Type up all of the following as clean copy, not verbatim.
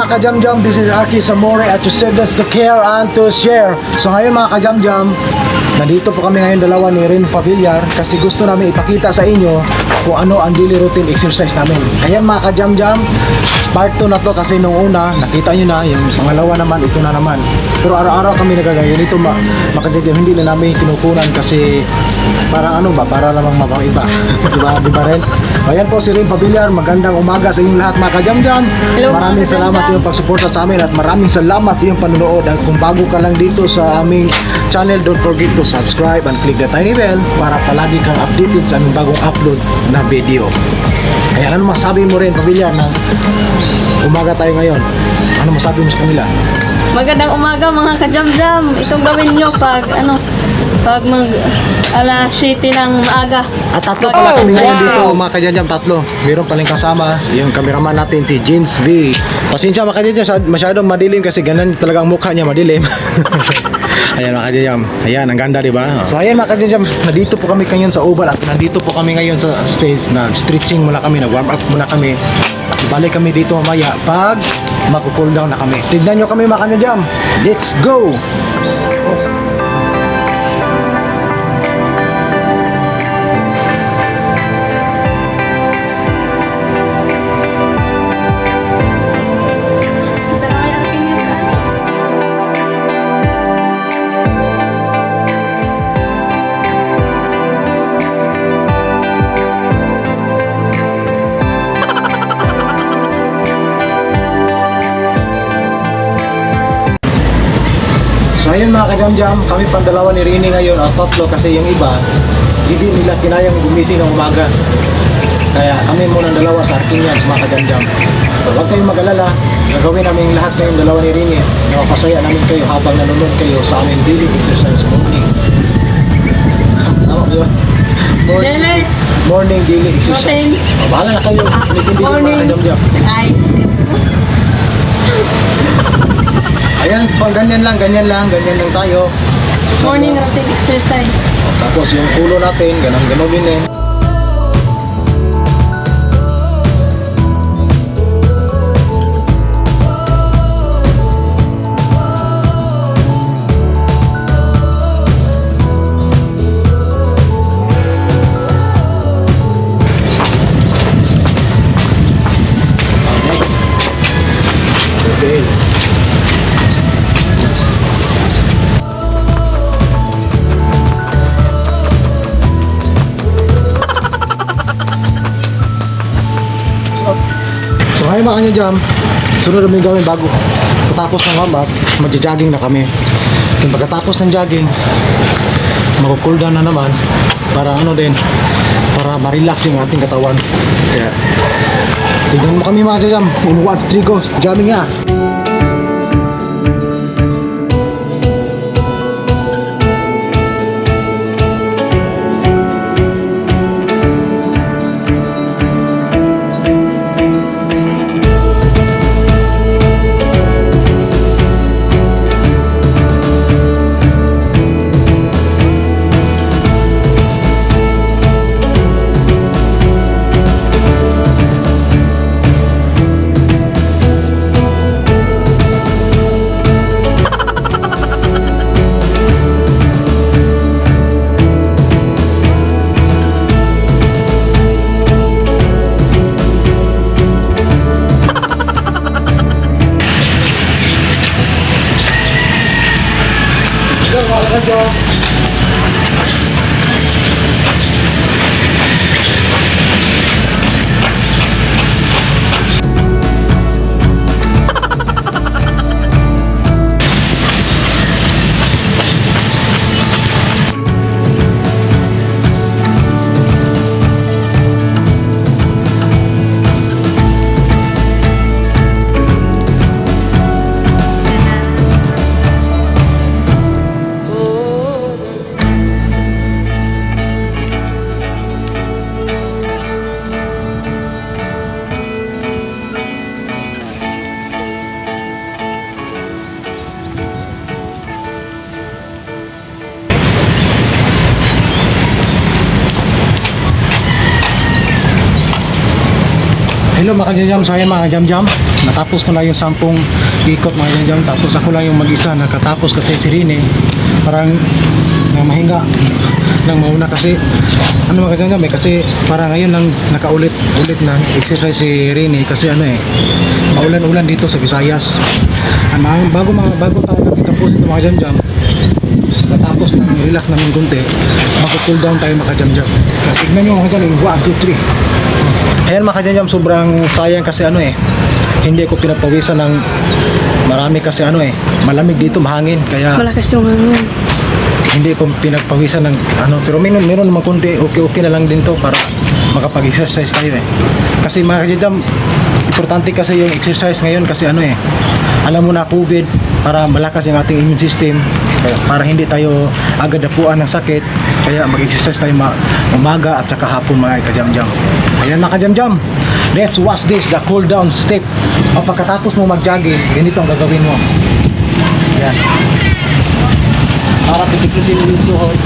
mga kajamjam, this is Aki Samore at you said that's to care and to share. So ngayon mga kajamjam, nandito po kami ngayon dalawa ni Rin Pavillar kasi gusto namin ipakita sa inyo kung ano ang daily routine exercise namin. Ayan mga kajamjam, part 2 na to kasi nung una, nakita nyo na, yung pangalawa naman, ito na naman. Pero araw-araw kami nagagaya nito makajamjam, hindi na namin kinukunan kasi para ano ba, para lamang mapang-iba. diba Rin? Ayan po si Rin Pavillar, magandang umaga sa inyong lahat mga kajamjam. Maraming salamat sa iyong pagsuporta sa amin at maraming salamat sa iyong panonood. At kung bago ka lang dito sa aming channel, don't forget to subscribe and click the tiny bell para palagi kang updated sa aming bagong upload na video. Kaya ano masabi mo Rin Pavillar na umaga tayo ngayon? Ano masabi mo sa kanila? Magandang umaga mga kajamjam. Itong gawin nyo pag mag alas 7 ng maaga. At tatlo pala kami ngayon dito mga kajamjam, tatlo. Meron paling kasama yung cameraman natin si Jeans V. Pasensya mga kajamjam, masyadong madilim kasi ganun talagang mukha niya madilim. Ayan mga kajamjam, ayan ang ganda diba? So ayan mga kajamjam, nandito po kami ngayon sa Oval at nandito po kami ngayon sa stage na stretching muna kami, nag-warm up muna kami. Balik kami dito mamaya pag mag-cool down na kami. Tignan nyo kami mga kajamjam, let's go! So ayun mga kajamjam, kami pandalawa ni Rini ngayon at tatlo kasi yung iba hindi nila kinayang gumising ng umaga. Kaya kami muna dalawa sa Arquinians mga kajamjam. So huwag kayong mag-alala, gagawin namin lahat ngayong dalawa ni Rini. Napapasaya namin kayo habang nanonood kayo sa aming daily exercise morning. Tama ba yun? Morning daily exercise. Bahala na kayo, nagtindi mga kajamjam. Ayan, pang ganyan lang tayo. Morning routine exercise. Tapos yung ulo natin, ganun din eh. Okay. So ngayon mga kajamjam, sunod namin gawin bago pagkatapos ng warm up, magja-jogging na kami. Kung pagkatapos ng jogging, mag-cool down na naman para ano din, para ma-relax yung ating katawan. Kaya tignan mo kami mga kajamjam, in 1, 2, 3 go, jamming nga. Hello mga jam-jam, saya mga jam-jam. Natapos ko na yung 10 ikot mga jam-jam. Tapos ako lang yung mag-isa nakatapos kasi si Rene parang mahinga nang mauna kasi ano mga jam-jam kasi parang ngayon lang nakaulit na exercise si Rene kasi maulan-ulan dito sa Visayas. Bago tayo natapos ito mga jam-jam, natapos na relax namin kunti, mag-cool down tayo mga jam-jam. Tignan nyo mga jam, 1, 2, 3. Ayan mga jam-jam, sobrang sayang kasi hindi ko pinapawisan ng marami kasi malamig dito, mahangin, kaya Malakas yung hangin. hindi ko pinagpawisan ng pero meron naman kunti, okay na lang din to para makapag-exercise tayo kasi mga jam, importante kasi yung exercise ngayon kasi alam mo na COVID, para malakas yung ating immune system, kaya para hindi tayo agad dapuan ng sakit, kaya mag-exercise tayo umaga at saka hapon mga kajam-jam. Ayan mga kajam-jam, let's watch this, the cool down step. O pagkatapos mo mag-jogging, ganito ang gagawin mo. Ayan, para titik-titik ulit tuhod.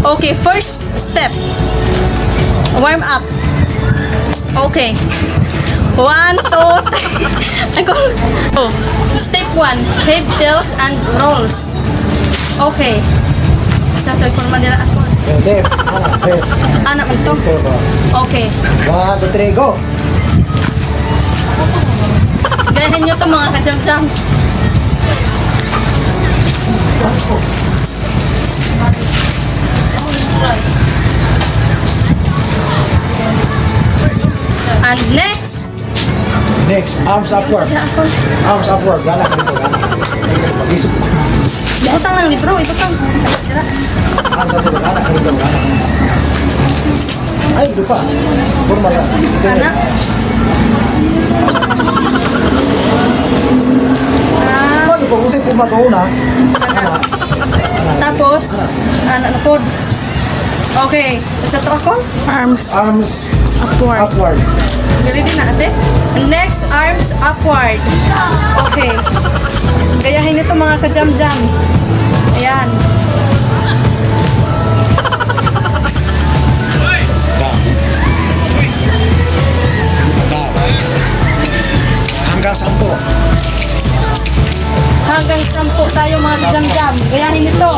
Okay, first step. Warm up. Okay. 1, 2, 3. Step 1. Head tilts and rolls. Okay. Sa tayo po naman nila ako. Left, left. Anak mo to. Okay. 1, 2, 3, go! Gayahin nyo to mga kajam-jam. And next. Next, arms upward. Arms upward. Gana ka dito, gana. Mag-isip. Ibutang lang libro, ibutang. Arms upward, gana ka dito, gana. Ay, lupa. Formal lang. Anak. Pag ipag-usay po matuuna. Gana. Tapos, anak na po. Okay. Sa to ako? Arms Upward. upward. Ready na ate? Next, arms upward. Okay. Gayahin ito mga kajam-jam. Ayan. Down. Down. Hanggang 10. Hanggang 10 tayo mga kajam-jam. Gayahin ito.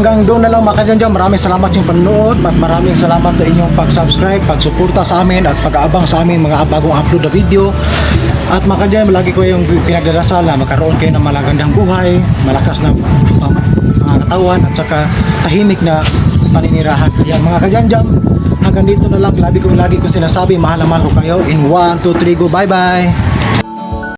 hanggang doon na lang mga kadyan. Maraming salamat sa inyong panonood at maraming salamat sa inyong pag-subscribe, pagsuporta sa amin at pag-aabang sa amin mga bagong upload na video. At mga kadyan, lagi ko yung pinagdarasal na magkaroon kayo ng malagandang buhay, malakas na mga katawan at saka tahimik na paninirahan. Yan mga kadyan, hanggang dito na lang. Lagi ko sinasabi, mahal na mahal ko kayo. In 1, 2, 3, go. Bye bye.